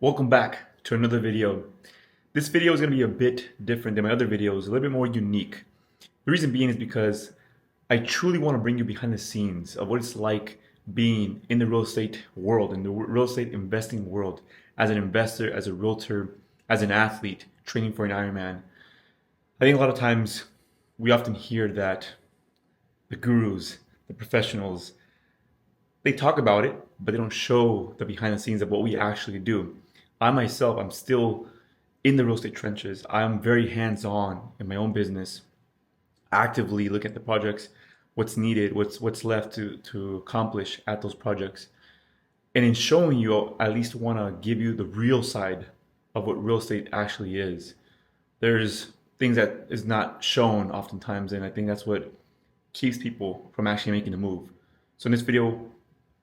Welcome back to another video. This video is going to be a bit different than my other videos, a little bit more unique. The reason being is because I truly want to bring you behind the scenes of what it's like being in the real estate world, in the real estate investing world, as an investor, as a realtor, as an athlete, training for an Ironman. I think a lot of times we often hear that the gurus, the professionals, they talk about it, but they don't show the behind the scenes of what we actually do. I myself, I'm still in the real estate trenches. I'm very hands-on in my own business, actively look at the projects, what's needed, what's left to accomplish at those projects. And in showing you, I at least want to give you the real side of what real estate actually is. There's things that is not shown oftentimes, and I think that's what keeps people from actually making a move. So in this video,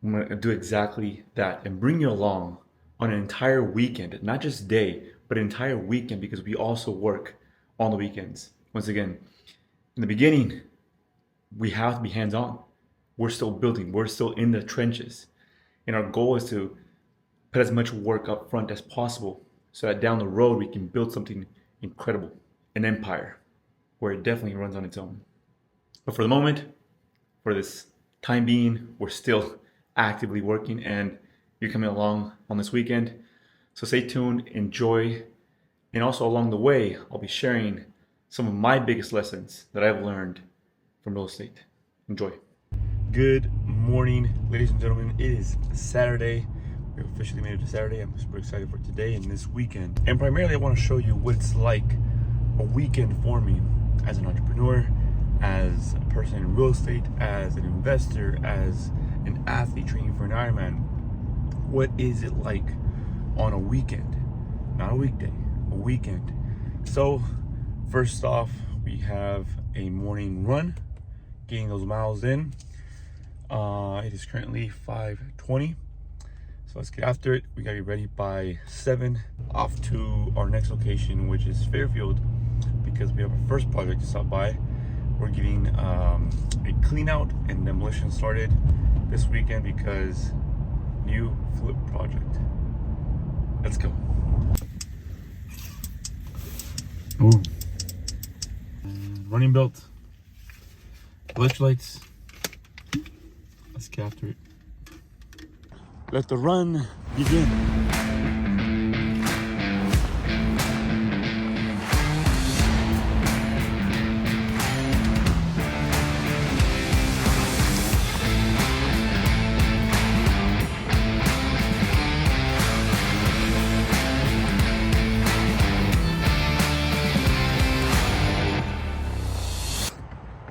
I'm going to do exactly that and bring you along on an entire weekend, not just day, but an entire weekend, because we also work on the weekends. Once again, in the beginning, we have to be hands-on. We're still building, we're still in the trenches. And our goal is to put as much work up front as possible so that down the road we can build something incredible, an empire, where it definitely runs on its own. But for the moment, for this time being, we're still actively working, and you're coming along on this weekend. So stay tuned, enjoy, and also along the way, I'll be sharing some of my biggest lessons that I've learned from real estate. Enjoy. Good morning, ladies and gentlemen. It is Saturday. We officially made it to Saturday. I'm super excited for today and this weekend. And primarily, I want to show you what it's like a weekend for me as an entrepreneur, as a person in real estate, as an investor, as an athlete training for an Ironman. What is it like on a weekend? Not a weekday, a weekend. So first off, we have a morning run, getting those miles in. It is currently 5:20. So let's get after it. We gotta be ready by 7, off to our next location, which is Fairfield, because we have our first project to stop by. We're getting a clean out and demolition started this weekend because new flip project. Let's go. Ooh. Running belt, electrolytes. Let's get after it. Let the run begin.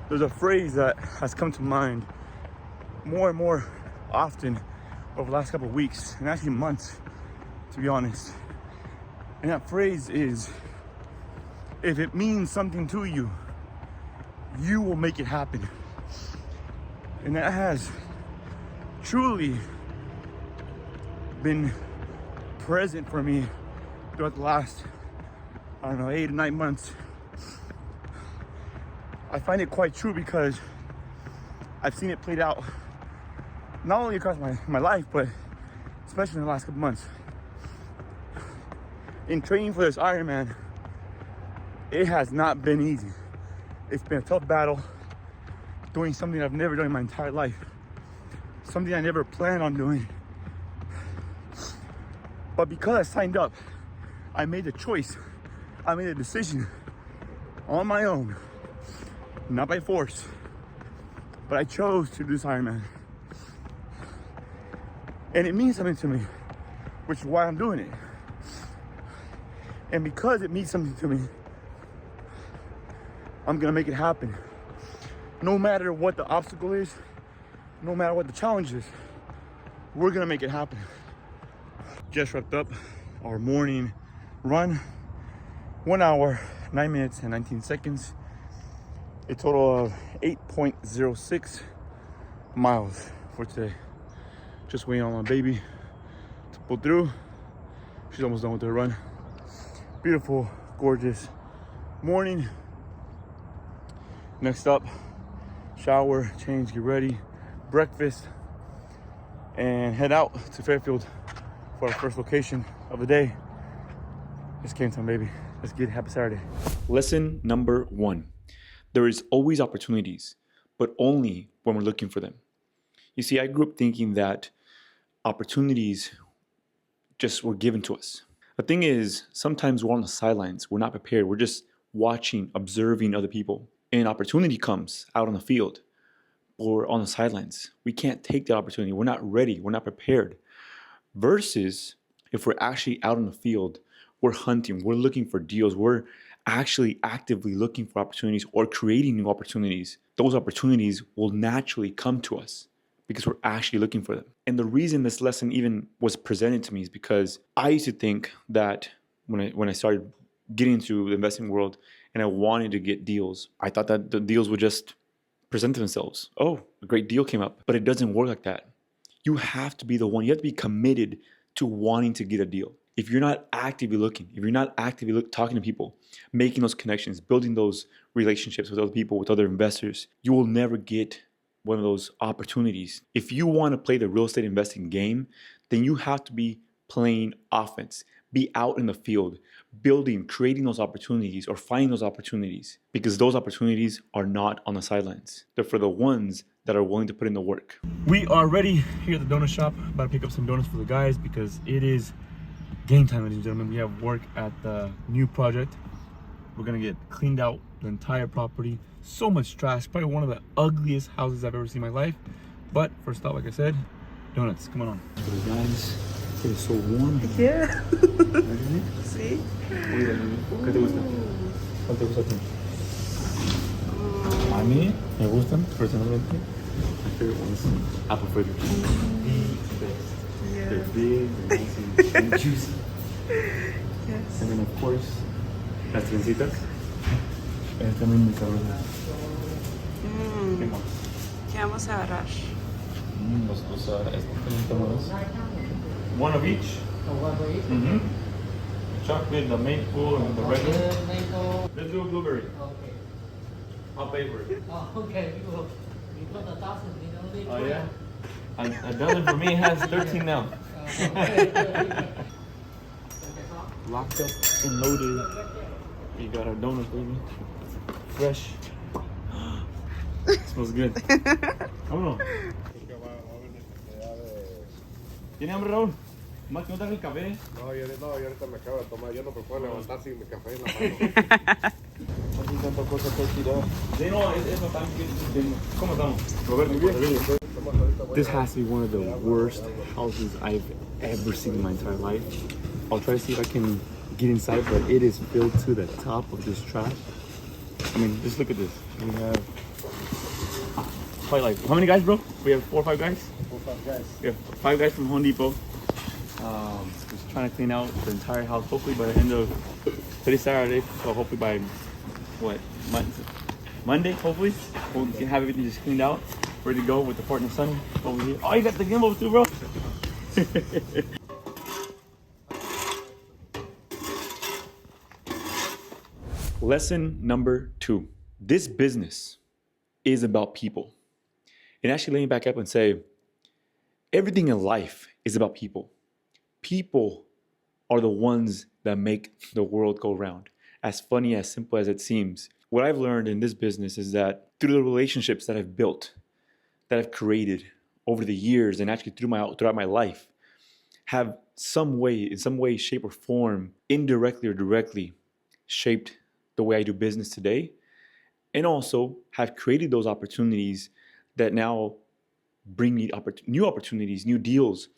There's a phrase that has come to mind more and more often over the last couple of weeks, and actually months, to be honest. And that phrase is, if it means something to you, you will make it happen. And that has truly been present for me throughout the last, 8 to 9 months. I find it quite true because I've seen it played out not only across my life, but especially in the last couple months. In training for this Ironman, it has not been easy. It's been a tough battle, doing something I've never done in my entire life, something I never planned on doing. But because I signed up, I made the choice, I made a decision on my own, not by force, but I chose to do this Ironman. And it means something to me, which is why I'm doing it. And because it means something to me, I'm gonna make it happen. No matter what the obstacle is, no matter what the challenge is, we're gonna make it happen. Just wrapped up our morning run, 1 hour, 9 minutes and 19 seconds. A total of 8.06 miles for today. Just waiting on my baby to pull through. She's almost done with her run. Beautiful, gorgeous morning. Next up, shower, change, get ready, breakfast, and head out to Fairfield for our first location of the day. It's game time, baby. Let's get it. Happy Saturday. Lesson number 1. There is always opportunities, but only when we're looking for them. You see, I grew up thinking that opportunities just were given to us. The thing is, sometimes we're on the sidelines. We're not prepared. We're just watching, observing other people. And an opportunity comes out on the field or on the sidelines. We can't take that opportunity. We're not ready. We're not prepared. Versus if we're actually out on the field, we're hunting, we're looking for deals, we're actually actively looking for opportunities or creating new opportunities. Those opportunities will naturally come to us because we're actually looking for them. And the reason this lesson even was presented to me is because I used to think that when I started getting into the investing world and I wanted to get deals, I thought that the deals would just present themselves. Oh, a great deal came up. But it doesn't work like that. You have to be the one. You have to be committed to wanting to get a deal. If you're not actively looking, if you're not actively talking to people, making those connections, building those relationships with other people, with other investors, you will never get one of those opportunities. If you want to play the real estate investing game, then you have to be playing offense. Be out in the field, building, creating those opportunities or finding those opportunities, because those opportunities are not on the sidelines. They're for the ones that are willing to put in the work. We are ready here at the donut shop. About to pick up some donuts for the guys because it is game time, ladies and gentlemen. We have work at the new project. We're gonna get cleaned out the entire property. So much trash, probably one of the ugliest houses I've ever seen in my life. But first off, like I said, donuts, come on. For the guys, it is so warm. Yeah. Sí. ¿Qué te gusta? ¿Cuál te gusta a ti? A mí me gustan personalmente. My favorite ones, apple fritters. The best. Yeah. They're big, they're nice and juicy. Yes. And then of course, las trencitas. También muy sabrosas. ¿Qué más? ¿Qué vamos a agarrar? Estos también tomados. One of each. Mm-hmm. Chocolate, the maple, and the regular. Let's do a blueberry. Okay. I'll pay for it. Oh, okay. You got the dozen, you don't need Oh yeah? A dozen for me has 13 now. Locked up and loaded. You got our donuts, baby. Fresh. Smells good. Vámonos. ¿Tiene hambre, Raúl? Más que no traje el café. No, yo ahorita me acabo de tomar. Yo no me puedo levantar sin mi café en la mano. Así tanta cosa que tirar. Sí, no, es bastante bien. ¿Cómo estamos? Roberto, this has to be one of the worst houses I've ever seen in my entire life. I'll try to see if I can get inside, but it is filled to the top of this trash. I mean, just look at this. We have probably like, how many guys, bro? We have 4 or 5 guys? 4 or 5 guys. We have 5 guys from Home Depot. Just trying to clean out the entire house. Hopefully by the end of today's Saturday, so hopefully by Monday, hopefully we'll have everything just cleaned out, ready to go with the partner Sunny over here. Oh, you got the gimbal too, bro. Lesson number 2. This business is about people. And actually let me back up and say, everything in life is about people. People are the ones that make the world go round. As funny, as simple as it seems. What I've learned in this business is that through the relationships that I've built, that I've created over the years and actually throughout my life, have in some way, shape, or form, indirectly or directly, shaped the way I do business today, and also have created those opportunities that now bring me new opportunities, new deals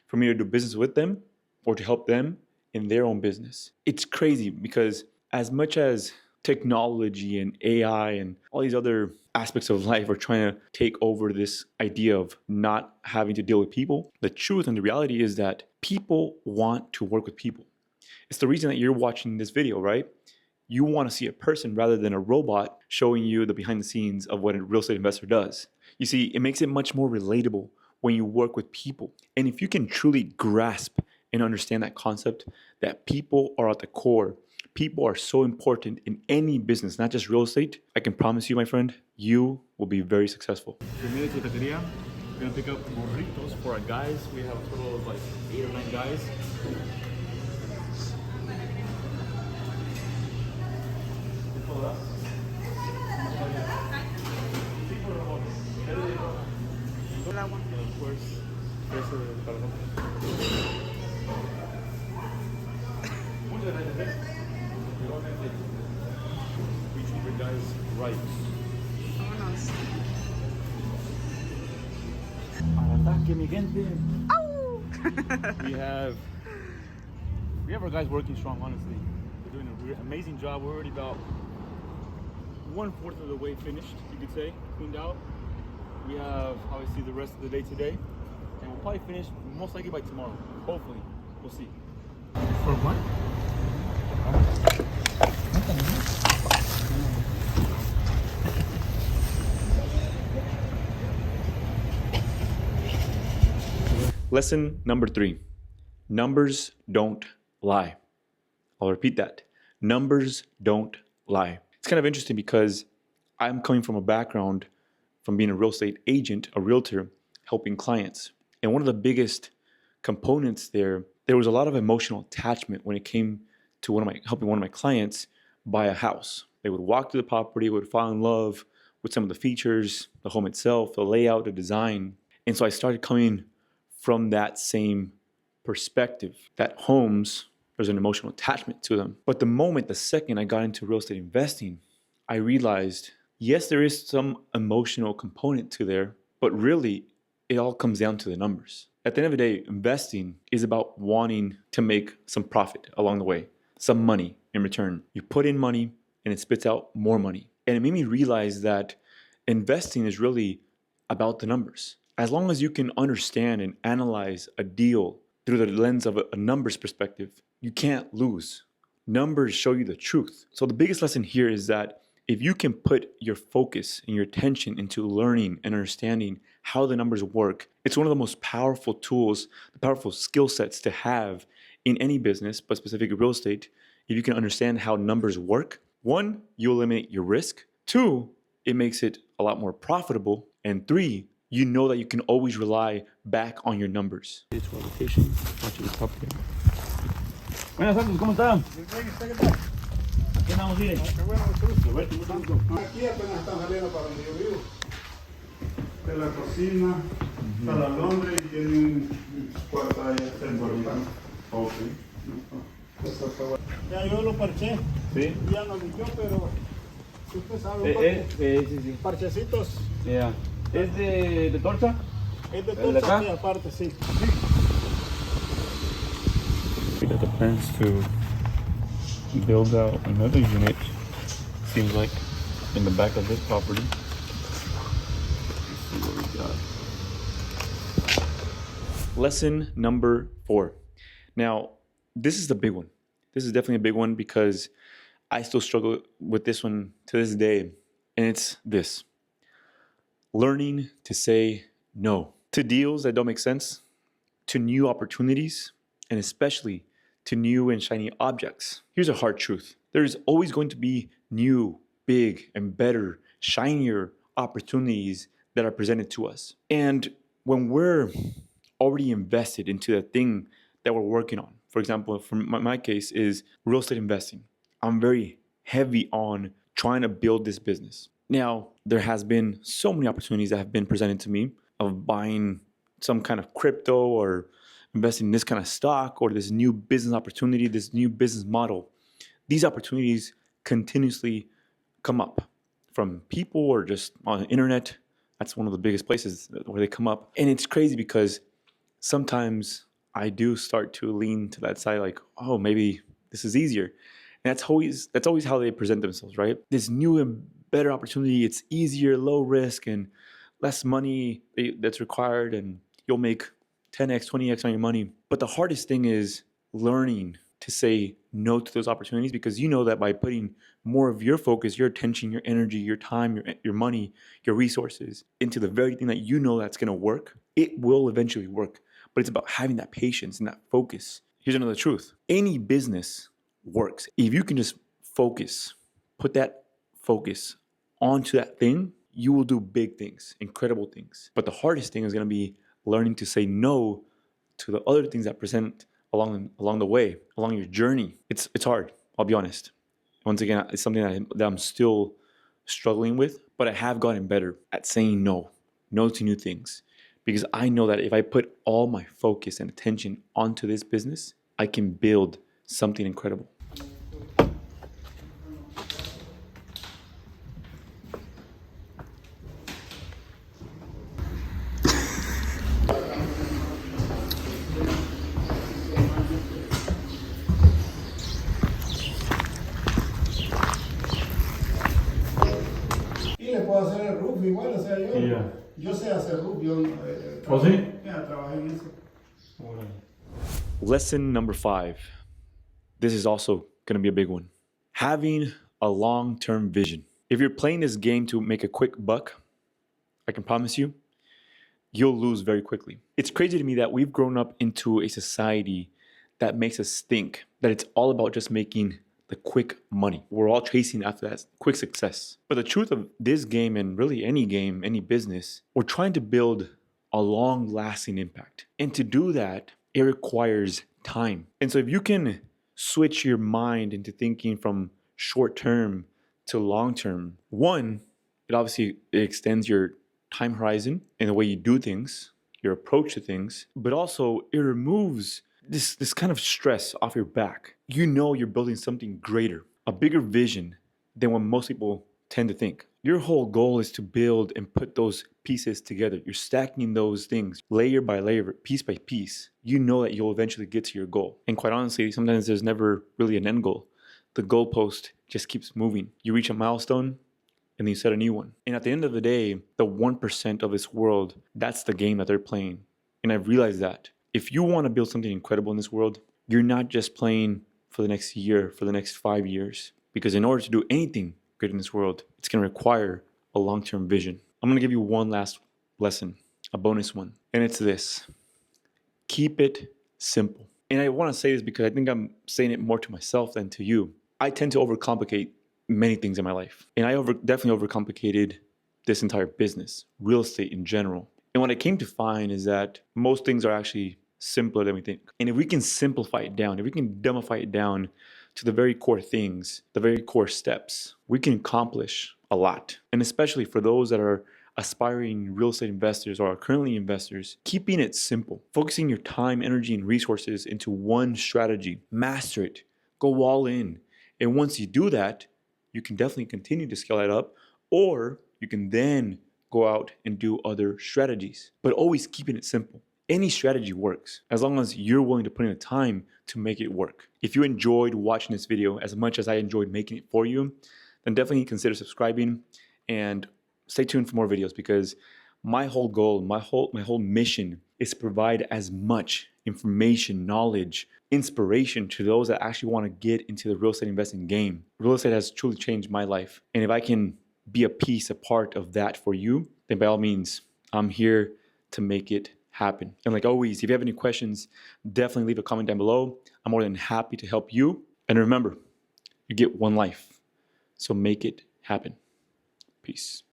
for me to do business with them or to help them in their own business. It's crazy because as much as technology and AI and all these other aspects of life are trying to take over this idea of not having to deal with people, the truth and the reality is that people want to work with people. It's the reason that you're watching this video, right? You want to see a person rather than a robot showing you the behind the scenes of what a real estate investor does. You see, it makes it much more relatable when you work with people. And if you can truly grasp and understand that concept, that people are at the core, people are so important in any business, not just real estate, I can promise you, my friend, you will be very successful. Bienvenido a tu cafetería. We're gonna pick up burritos for our guys. We have a total of like 8 or 9 guys. El agua. Of course, muchas gracias. We treat the guys right. Vámonos. Al ataque, mi gente. we have our guys working strong, honestly. They're doing an amazing job. We're already about 1/4 of the way finished, you could say, cleaned out. We have obviously the rest of the day today, and we'll probably finish most likely by tomorrow. Hopefully, we'll see. For what? Lesson number 3. Numbers don't lie. I'll repeat that. Numbers don't lie. It's kind of interesting because I'm coming from a background from being a real estate agent, a realtor, helping clients. And one of the biggest components there was a lot of emotional attachment when it came to helping one of my clients buy a house. They would walk through the property, would fall in love with some of the features, the home itself, the layout, the design. And so I started coming from that same perspective, that homes, there's an emotional attachment to them. But the second I got into real estate investing, I realized, yes, there is some emotional component to there, but really it all comes down to the numbers. At the end of the day, investing is about wanting to make some profit along the way, some money in return. You put in money and it spits out more money. And it made me realize that investing is really about the numbers. As long as you can understand and analyze a deal through the lens of a numbers perspective, you can't lose. Numbers show you the truth. So the biggest lesson here is that if you can put your focus and your attention into learning and understanding how the numbers work, it's one of the most powerful tools, the powerful skill sets to have in any business, but specifically real estate. If you can understand how numbers work, 1, you eliminate your risk. 2, it makes it a lot more profitable. And 3, you know that you can always rely back on your numbers. It's one location. Watch the property. Buenas tardes, ¿cómo están? ¿Qué andamos bien? Qué bueno, mucho gusto. Aquí apenas están saliendo para donde yo vivo. De la cocina, está la Londres y tiene un cuarto ahí temporal. Ok. Eso está bueno. Ya yo lo parché. Sí. Ya lo limpió, pero si usted sabe, Sí. parchecitos. Yeah. ¿Es de torcha? Es de ¿El de acá? todo aquí aparte, sí. We got the plans to build out another unit, seems like, in the back of this property. Let's see what we got. Lesson number 4. Now, this is the big one. This is definitely a big one because I still struggle with this one to this day, and it's this. Learning to say no to deals that don't make sense, to new opportunities, and especially to new and shiny objects. Here's a hard truth. There's always going to be new, big, and better, shinier opportunities that are presented to us. And when we're already invested into the thing that we're working on, for example, for my case is real estate investing. I'm very heavy on trying to build this business. Now, there has been so many opportunities that have been presented to me of buying some kind of crypto or investing in this kind of stock or this new business opportunity, this new business model. These opportunities continuously come up from people or just on the internet. That's one of the biggest places where they come up. And it's crazy because sometimes I do start to lean to that side like, oh, maybe this is easier. And that's always how they present themselves, right? This new and better opportunity, it's easier, low risk, and less money that's required, and you'll make 10x, 20x on your money. But the hardest thing is learning to say no to those opportunities, because you know that by putting more of your focus, your attention, your energy, your time, your money, your resources into the very thing that you know that's going to work, it will eventually work. But it's about having that patience and that focus. Here's another truth. Any business works if you can just focus, put that focus onto that thing. you will do big things, incredible things. But the hardest thing is going to be learning to say no to the other things that present along the way, along your journey. It's hard, I'll be honest. Once again, it's something that I'm still struggling with, but I have gotten better at saying no to new things. Because I know that if I put all my focus and attention onto this business, I can build something incredible. Y le puedo hacer el roof igual, o sea, Yeah. yo sé hacer roof, yo ¿Oh, sí? trabajé en eso. Lesson number 5. This is also going to be a big one. Having a long-term vision. If you're playing this game to make a quick buck, I can promise you, you'll lose very quickly. It's crazy to me that we've grown up into a society that makes us think that it's all about just making the quick money. We're all chasing after that quick success. But the truth of this game, and really any game, any business, we're trying to build a long-lasting impact. And to do that, it requires time. And so if you can switch your mind into thinking from short-term to long-term, one, it extends your time horizon and the way you do things, your approach to things, but also it removes this kind of stress off your back. You know you're building something greater, a bigger vision than what most people tend to think. Your whole goal is to build and put those pieces together. You're stacking those things layer by layer, piece by piece. You know that you'll eventually get to your goal. And quite honestly, sometimes there's never really an end goal. The goalpost just keeps moving. You reach a milestone, and then you set a new one. And at the end of the day, the 1% of this world, that's the game that they're playing. And I've realized that. If you want to build something incredible in this world, you're not just playing for the next year, for the next 5 years. Because in order to do anything great in this world, it's going to require a long-term vision. I'm going to give you one last lesson, a bonus one. And it's this. Keep it simple. And I want to say this because I think I'm saying it more to myself than to you. I tend to overcomplicate many things in my life. And I definitely overcomplicated this entire business, real estate in general. And what I came to find is that most things are actually simpler than we think. And if we can simplify it down, if we can dumbify it down to the very core things, the very core steps, we can accomplish a lot. And especially for those that are aspiring real estate investors or are currently investors, keeping it simple, focusing your time, energy, and resources into one strategy, master it, go all in. And once you do that, you can definitely continue to scale that up, or you can then go out and do other strategies, but always keeping it simple. Any strategy works as long as you're willing to put in the time to make it work. If you enjoyed watching this video as much as I enjoyed making it for you, then definitely consider subscribing and stay tuned for more videos, because my whole goal, my whole mission is to provide as much information, knowledge, inspiration to those that actually want to get into the real estate investing game. Real estate has truly changed my life. And if I can be a piece, a part of that for you, then by all means, I'm here to make it happen. And like always, if you have any questions, definitely leave a comment down below. I'm more than happy to help you. And remember, you get one life, so make it happen. Peace.